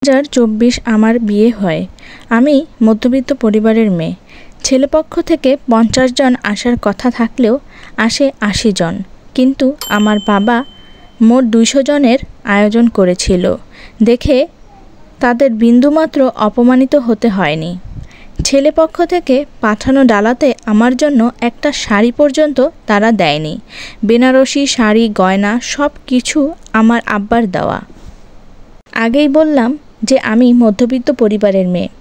2024 আমার বিয়ে হয়। আমি মধ্যবিত্ত পরিবারের মেয়ে। ছেলেপক্ষ থেকে 50 জন আসার কথা থাকলেও আসে 80 জন। কিন্তু আমার বাবা মোট 200 জনের আয়োজন করেছিল দেখে তাদের বিন্দুমাত্র অপমানিত হতে হয়নি। ছেলেপক্ষ থেকে পাঠানো ডালাতে আমার জন্য একটা শাড়ি পর্যন্ত তারা দেয়নি। বেনারসি শাড়ি গয়না সব কিছু আমার আব্বার দেওয়া। আগেই বললাম যে আমি মধ্যবিত্ত পরিবারের মেয়ে।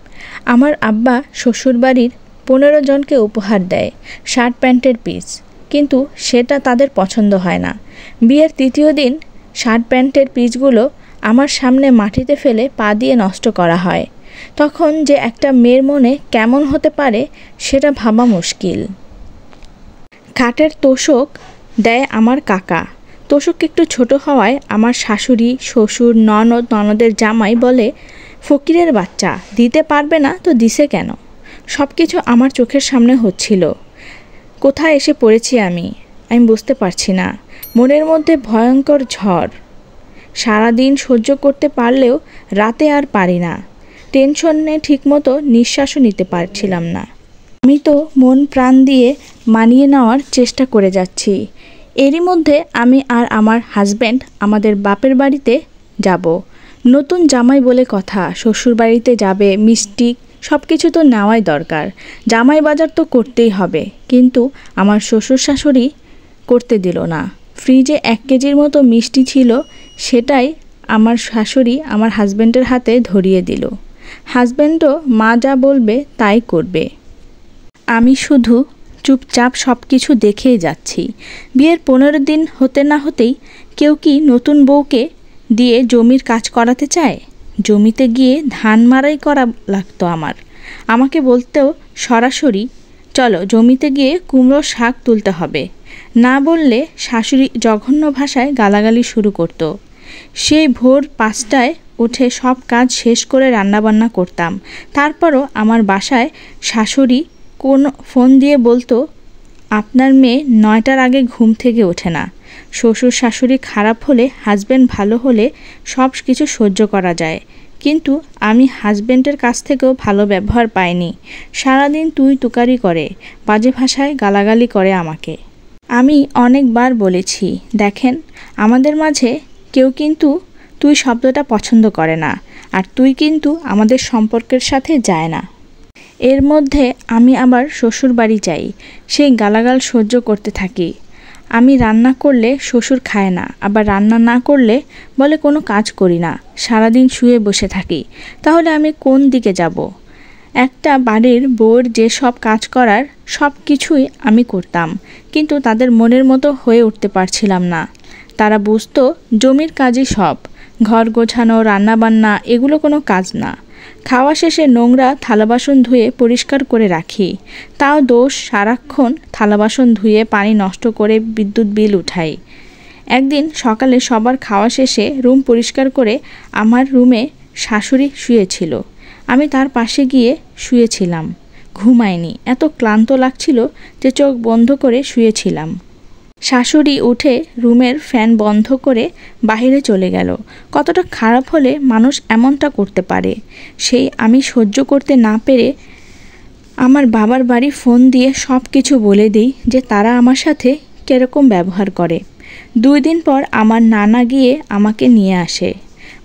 আমার আব্বা শ্বশুরবাড়ির 15 জনকে উপহার দেয় শার্ট প্যান্টের পিস, কিন্তু সেটা তাদের পছন্দ হয় না। বিয়ের তৃতীয় দিন শার্ট প্যান্টের পিসগুলো আমার সামনে মাটিতে ফেলে পা দিয়ে নষ্ট করা হয়। তখন যে একটা মেয়ের মনে কেমন হতে পারে সেটা ভাবা মুশকিল। খাটের তোশক দেয় আমার কাকা। তোশক একটু ছোট হওয়ায় আমার শাশুড়ি শ্বশুর ননদের জামাই বলে, ফকিরের বাচ্চা, দিতে পারবে না তো দিছে কেন? সব কিছু আমার চোখের সামনে হচ্ছিল। কোথায় এসে পড়েছি আমি বুঝতে পারছি না। মনের মধ্যে ভয়ঙ্কর ঝড়। সারাদিন সহ্য করতে পারলেও রাতে আর পারি না। টেনশনে ঠিকমতো নিঃশ্বাসও নিতে পারছিলাম না। আমি তো মন প্রাণ দিয়ে মানিয়ে নেওয়ার চেষ্টা করে যাচ্ছি। এরই মধ্যে আমি আর আমার হাজব্যান্ড আমাদের বাপের বাড়িতে যাব। নতুন জামাই বলে কথা, শ্বশুর বাড়িতে যাবে, মিষ্টি সব কিছু তো নেওয়াই দরকার। জামাই বাজার তো করতেই হবে, কিন্তু আমার শ্বশুর শাশুড়ি করতে দিল না। ফ্রিজে 1 কেজির মতো মিষ্টি ছিল, সেটাই আমার শাশুড়ি আমার হাজব্যান্ডের হাতে ধরিয়ে দিল। হাজব্যান্ডও মা যা বলবে তাই করবে। আমি শুধু চুপচাপ সব কিছু দেখেই যাচ্ছি। বিয়ের 15 দিন হতে না হতেই কেউ কি নতুন বউকে দিয়ে জমির কাজ করাতে চায়? জমিতে গিয়ে ধান মাড়াই করা লাগতো আমাকে বলতেও সরাসরি, চলো জমিতে গিয়ে কুমড়ো শাক তুলতে হবে। না বললে শাশুড়ি জঘন্য ভাষায় গালাগালি শুরু করত। সেই ভোর 5টায় উঠে সব কাজ শেষ করে রান্নাবান্না করতাম। তারপরও আমার বাসায় শাশুড়ি ফোন দিয়ে বলতো, আপনার মেয়ে 9টার আগে ঘুম থেকে ওঠে না। শ্বশুর শাশুড়ি খারাপ হলে, হাজব্যান্ড ভালো হলে সব কিছু সহ্য করা যায়, কিন্তু আমি হাজব্যান্ডের কাছ থেকেও ভালো ব্যবহার পাইনি। সারাদিন তুই তুকারি করে, বাজে ভাষায় গালাগালি করে আমাকে। আমি অনেকবার বলেছি, দেখেন আমাদের মাঝে কেউ কিন্তু তুই শব্দটা পছন্দ করে না, আর তুই কিন্তু আমাদের সম্পর্কের সাথে যায় না। এর মধ্যে আমি আবার শ্বশুর বাড়ি যাই, সেই গালাগাল সহ্য করতে থাকি। আমি রান্না করলে শ্বশুর খায় না, আবার রান্না না করলে বলে কোনো কাজ করি না, সারাদিন শুয়ে বসে থাকি। তাহলে আমি কোন দিকে যাব? একটা বাড়ির বউয়ের যে সব কাজ করার সব কিছুই আমি করতাম, কিন্তু তাদের মনের মতো হয়ে উঠতে পারছিলাম না। তারা বুঝতো জমির কাজই সব, ঘর গোছানো রান্নাবান্না এগুলো কোনো কাজ না। খাওয়া শেষে নোংরা থালাবাসন ধুয়ে পরিষ্কার করে রাখি, তাও দোষ, সারাক্ষণ থালাবাসন ধুয়ে পানি নষ্ট করে বিদ্যুৎ বিল উঠাই। একদিন সকালে সবার খাওয়া শেষে রুম পরিষ্কার করে আমার রুমে শাশুড়ি শুয়েছিল। আমি তার পাশে গিয়ে শুয়েছিলাম। ঘুমাইনি, এত ক্লান্ত লাগছিল যে চোখ বন্ধ করে শুয়েছিলাম। শাশুড়ি উঠে রুমের ফ্যান বন্ধ করে বাইরে চলে গেল। কতটা খারাপ হলে মানুষ এমনটা করতে পারে, সেই আমি সহ্য করতে না পেরে আমার বাবার বাড়ি ফোন দিয়ে সব কিছু বলে দিই যে তারা আমার সাথে কীরকম ব্যবহার করে। 2 দিন পর আমার নানা গিয়ে আমাকে নিয়ে আসে।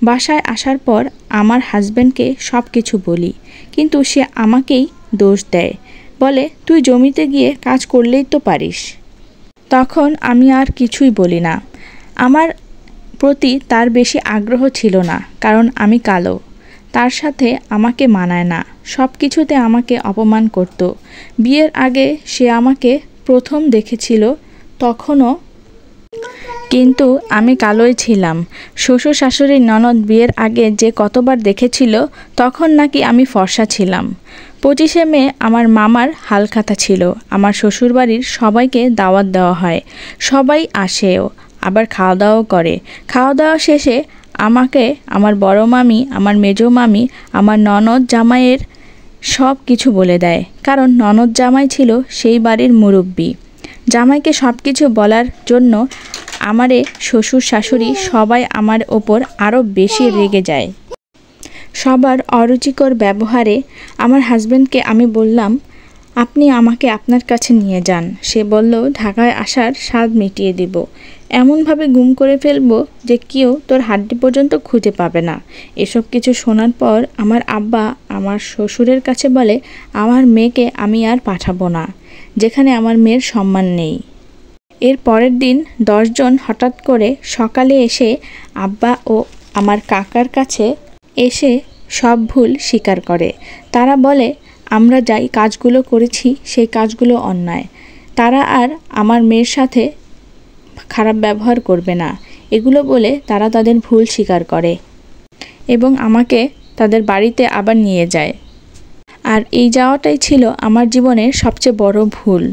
বাসায় আসার পর আমার হাজব্যান্ডকে সব কিছু বলি, কিন্তু সে আমাকেই দোষ দেয়, বলে তুই জমিতে গিয়ে কাজ করলেই তো পারিস। তখন আমি আর কিছুই বলি না। আমার প্রতি তার বেশি আগ্রহ ছিল না, কারণ আমি কালো। তার সাথে আমাকে মানায় না, সব কিছুতে আমাকে অপমান করত। বিয়ের আগে সে আমাকে প্রথম দেখেছিল, তখনও কিন্তু আমি কালোই ছিলাম। শ্বশুর শাশুড়ির ননদ বিয়ের আগে যে কতবার দেখেছিল, তখন নাকি আমি ফর্সা ছিলাম। 25শে মে আমার মামার হালখাতা ছিল। আমার শ্বশুরবাড়ির সবাইকে দাওয়াত দেওয়া হয়, সবাই আসেও, আবার খাওয়া দাওয়াও করে। খাওয়া দাওয়া শেষে আমাকে আমার বড় মামি, আমার মেজো মামি, আমার ননদ জামাইয়ের সব কিছু বলে দেয়, কারণ ননদ জামাই ছিল সেই বাড়ির মুরব্বি। জামাইকে সব কিছু বলার জন্য আমারে শ্বশুর শাশুড়ি সবাই আমার ওপর আরও বেশি রেগে যায়। সবার অরুচিকর ব্যবহারে আমার হাজব্যান্ডকে আমি বললাম, আপনি আমাকে আপনার কাছে নিয়ে যান। সে বলল, ঢাকায় আসার স্বাদ মিটিয়ে দিব, এমনভাবে গুম করে ফেলবো যে কেউ তোর হাড্ডি পর্যন্ত খুঁজে পাবে না। এসব কিছু শোনার পর আমার আব্বা আমার শ্বশুরের কাছে বলে, আমার মেয়েকে আমি আর পাঠাবো না, যেখানে আমার মেয়ের সম্মান নেই। এর পরের দিন 10 জন হঠাৎ করে সকালে এসে আব্বা ও আমার কাকার কাছে এসে সব ভুল স্বীকার করে। তারা বলে, আমরা যাই কাজগুলো করেছি সেই কাজগুলো অন্যায়, তারা আর আমার মেয়ের সাথে খারাপ ব্যবহার করবে না, এগুলো বলে তারা তাদের ভুল স্বীকার করে এবং আমাকে তাদের বাড়িতে আবার নিয়ে যায়। আর এই যাওয়াটাই ছিল আমার জীবনের সবচেয়ে বড় ভুল।